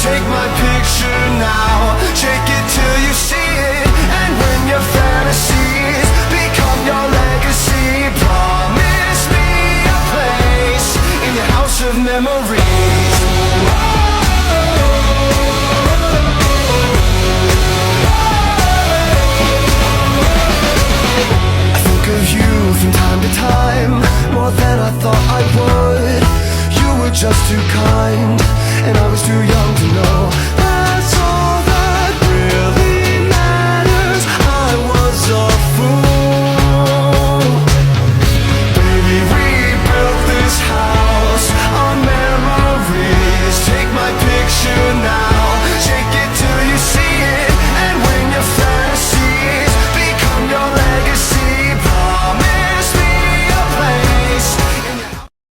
Take my picture now, shake it till you see it. And when your fantasies become your legacy, promise me a place in your house of memories. I think of you from time to time, more than I thought I would. You were just too kind, and I was too young to know